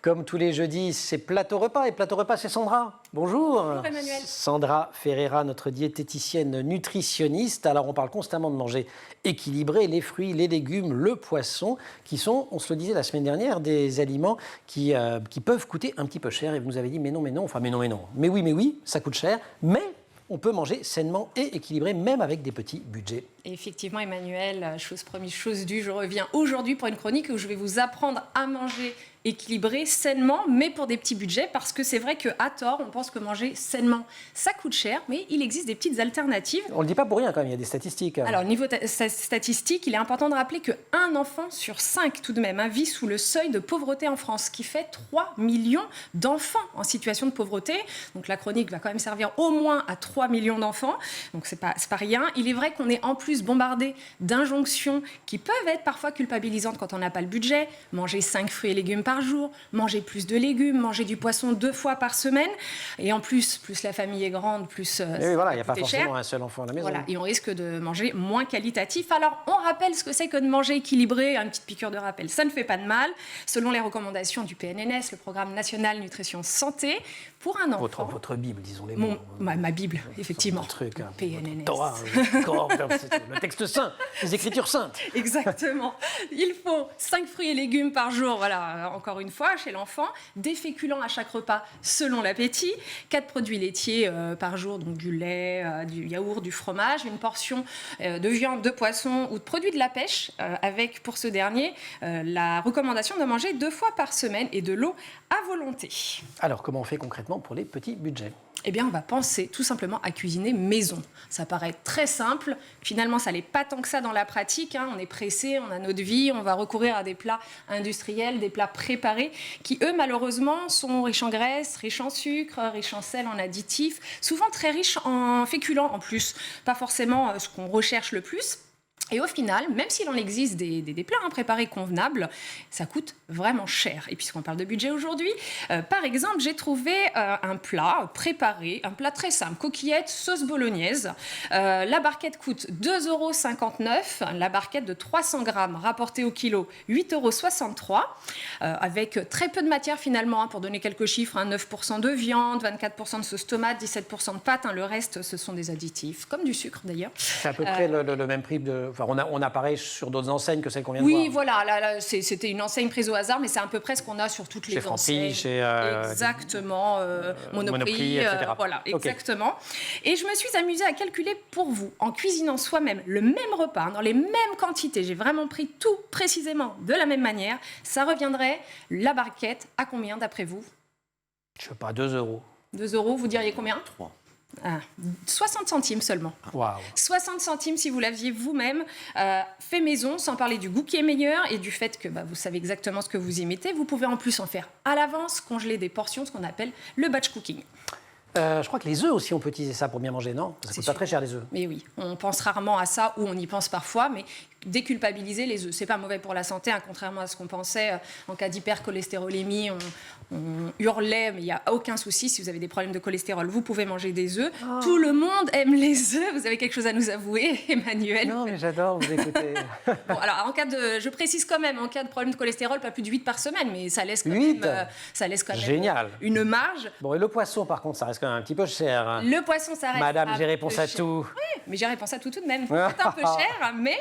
Comme tous les jeudis, c'est Plateau Repas. Et Plateau Repas, c'est Sandra. Bonjour. Bonjour Emmanuel. Sandra Ferreira, notre diététicienne nutritionniste. Alors, on parle constamment de manger équilibré, les fruits, les légumes, le poisson, qui sont, on se le disait la semaine dernière, des aliments qui peuvent coûter un petit peu cher. Et vous nous avez dit, mais non, enfin, mais non. Mais oui, ça coûte cher. Mais on peut manger sainement et équilibré, même avec des petits budgets. Et effectivement, Emmanuel, chose promise, chose due, je reviens aujourd'hui pour une chronique où je vais vous apprendre à manger équilibré, sainement, mais pour des petits budgets, parce que c'est vrai qu'à tort, on pense que manger sainement, ça coûte cher, mais il existe des petites alternatives. On ne le dit pas pour rien quand même, il y a des statistiques. Alors, niveau statistique, il est important de rappeler qu'un enfant sur 5, tout de même, vit sous le seuil de pauvreté en France, ce qui fait 3 millions d'enfants en situation de pauvreté. Donc la chronique va quand même servir au moins à 3 millions d'enfants, donc c'est pas rien. Il est vrai qu'on est en plus bombardé d'injonctions qui peuvent être parfois culpabilisantes quand on n'a pas le budget. Manger 5 fruits et légumes par jour, manger plus de légumes, manger du poisson 2 fois par semaine. Et en plus la famille est grande, plus oui, voilà, il n'y a pas forcément cher. Un seul enfant à la maison. Voilà, et on risque de manger moins qualitatif. Alors, on rappelle ce que c'est que de manger équilibré, une petite piqûre de rappel. Ça ne fait pas de mal. Selon les recommandations du PNNS, le Programme National Nutrition Santé, pour un enfant... Votre Bible, disons les mots. Ma Bible, effectivement. Truc, PNNS. Torah, le texte saint, les écritures saintes. Exactement. Il faut 5 fruits et légumes par jour, voilà, encore une fois, chez l'enfant. Des féculents à chaque repas, selon l'appétit. 4 produits laitiers par jour, donc du lait, du yaourt, du fromage. Une portion de viande, de poisson ou de produits de la pêche, avec, pour ce dernier, la recommandation de manger 2 fois par semaine et de l'eau à volonté. Alors, comment on fait concrètement pour les petits budgets ? Eh bien, on va penser tout simplement à cuisiner maison. Ça paraît très simple. Finalement, ça n'est pas tant que ça dans la pratique. On est pressé, on a notre vie, on va recourir à des plats industriels, des plats préparés, qui, eux, malheureusement, sont riches en graisse, riches en sucre, riches en sel, en additifs, souvent très riches en féculents en plus. Pas forcément ce qu'on recherche le plus. Et au final, même s'il en existe des plats préparés convenables, ça coûte vraiment cher. Et puisqu'on parle de budget aujourd'hui, par exemple, j'ai trouvé un plat préparé, un plat très simple, coquillettes, sauce bolognaise. La barquette coûte 2,59 €, la barquette de 300 grammes rapportée au kilo, 8,63 €, avec très peu de matière finalement, pour donner quelques chiffres, 9% de viande, 24% de sauce tomate, 17% de pâte, le reste ce sont des additifs, comme du sucre d'ailleurs. C'est à peu près le même prix de... Enfin, on a pareil sur d'autres enseignes que celles qu'on vient de voir. Oui, voilà, là, c'était une enseigne prise au hasard, mais c'est à peu près ce qu'on a sur toutes les enseignes. Chez exactement, Monoprix, etc. Voilà, Okay. Exactement. Et je me suis amusée à calculer pour vous, en cuisinant soi-même le même repas, dans les mêmes quantités, j'ai vraiment pris tout précisément de la même manière, ça reviendrait, la barquette, à combien d'après vous ? Je ne sais pas, 2 €. 2 €, vous diriez combien ? 3. 60 centimes seulement. Wow. 60 centimes si vous l'aviez vous-même fait maison, sans parler du goût qui est meilleur et du fait que vous savez exactement ce que vous y mettez. Vous pouvez en plus en faire à l'avance, congeler des portions, ce qu'on appelle le batch cooking. Je crois que les œufs aussi, on peut utiliser ça pour bien manger, non ? Ça coûte pas très cher, les œufs. Mais oui, on pense rarement à ça, ou on y pense parfois, mais déculpabiliser les œufs, c'est pas mauvais pour la santé, contrairement à ce qu'on pensait. En cas d'hypercholestérolémie, on hurlait, mais il n'y a aucun souci. Si vous avez des problèmes de cholestérol, vous pouvez manger des œufs. Oh. Tout le monde aime les œufs. Vous avez quelque chose à nous avouer, Emmanuel ? Non, mais j'adore vous écouter. Bon, alors, je précise quand même, en cas de problème de cholestérol, pas plus de 8 par semaine, mais ça laisse quand 8 même, Génial. Une marge. Bon, et le poisson, par contre, ça reste quand même un petit peu cher. Le poisson, ça reste Madame, j'ai réponse à tout. Oui, mais j'ai réponse à tout de même. C'est un peu cher, mais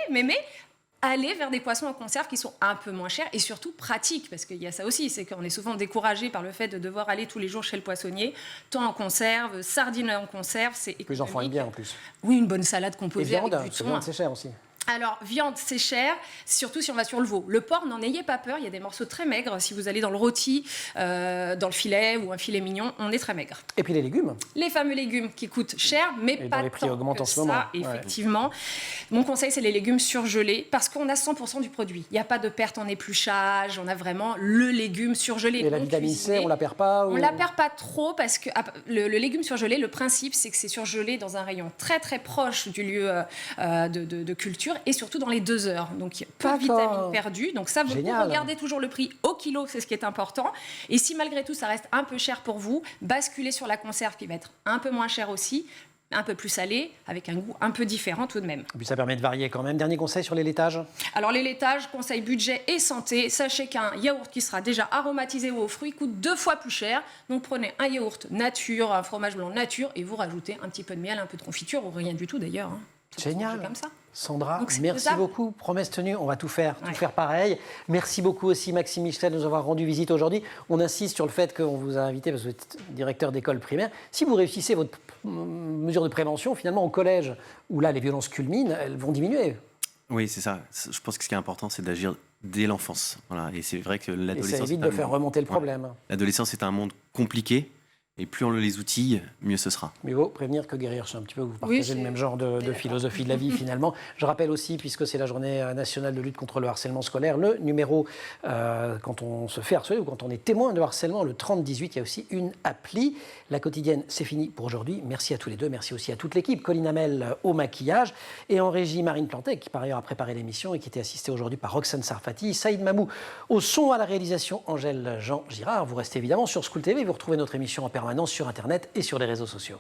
aller vers des poissons en conserve qui sont un peu moins chers et surtout pratiques, parce qu'il y a ça aussi, c'est qu'on est souvent découragé par le fait de devoir aller tous les jours chez le poissonnier, thon en conserve, sardines en conserve, c'est économique. Les enfants aiment bien en plus. Oui, une bonne salade composée avec du thon. C'est cher aussi. Alors, viande, c'est cher, surtout si on va sur le veau. Le porc, n'en ayez pas peur, il y a des morceaux très maigres. Si vous allez dans le rôti, dans le filet ou un filet mignon, on est très maigre. Et puis les légumes ? Les fameux légumes qui coûtent cher, mais et pas les prix tant augmentent que en ce moment. Ça, effectivement. Mon conseil, c'est les légumes surgelés, parce qu'on a 100% du produit. Il n'y a pas de perte en épluchage, on a vraiment le légume surgelé. Et la vitamine C, on ne la perd pas ? On ne la perd pas trop, parce que le légume surgelé, le principe, c'est que c'est surgelé dans un rayon très très proche du lieu de culture, et surtout dans les 2 heures, donc peu de vitamines perdues, donc ça vous regardez toujours le prix au kilo, c'est ce qui est important, et si malgré tout ça reste un peu cher pour vous, basculez sur la conserve qui va être un peu moins chère aussi, un peu plus salé, avec un goût un peu différent tout de même. Et puis ça permet de varier quand même. Dernier conseil sur les laitages? Alors les laitages, conseil budget et santé, sachez qu'un yaourt qui sera déjà aromatisé aux fruits coûte 2 fois plus cher. Donc prenez un yaourt nature, un fromage blanc nature et vous rajoutez un petit peu de miel, un peu de confiture ou rien du tout d'ailleurs. Génial. Comme ça. Sandra, Donc, merci beaucoup. Promesse tenue, on va tout faire pareil. Merci beaucoup aussi Maxime Michel de nous avoir rendu visite aujourd'hui. On insiste sur le fait qu'on vous a invité parce que vous êtes directeur d'école primaire. Si vous réussissez votre mesure de prévention, finalement au collège, où là les violences culminent, elles vont diminuer. Oui, c'est ça. Je pense que ce qui est important, c'est d'agir dès l'enfance. Voilà. Et c'est vrai que l'adolescence... Et ça évite de faire remonter le problème. L'adolescence est un monde compliqué. Et plus on les outille, mieux ce sera. Mieux vaut prévenir que guérir. C'est un petit peu, vous partagez le même genre de philosophie de la vie finalement. Je rappelle aussi, puisque c'est la journée nationale de lutte contre le harcèlement scolaire, le numéro, quand on se fait harceler ou quand on est témoin de harcèlement, le 3018, il y a aussi une appli. La quotidienne, c'est fini pour aujourd'hui. Merci à tous les deux, merci aussi à toute l'équipe. Colline Hamel au maquillage et en régie Marine Plantet, qui par ailleurs a préparé l'émission et qui était assistée aujourd'hui par Roxane Sarfati, Saïd Mamou au son, à la réalisation Angèle Jean Girard. Vous restez évidemment sur School TV, vous retrouvez notre émission en permanence sur Internet et sur les réseaux sociaux.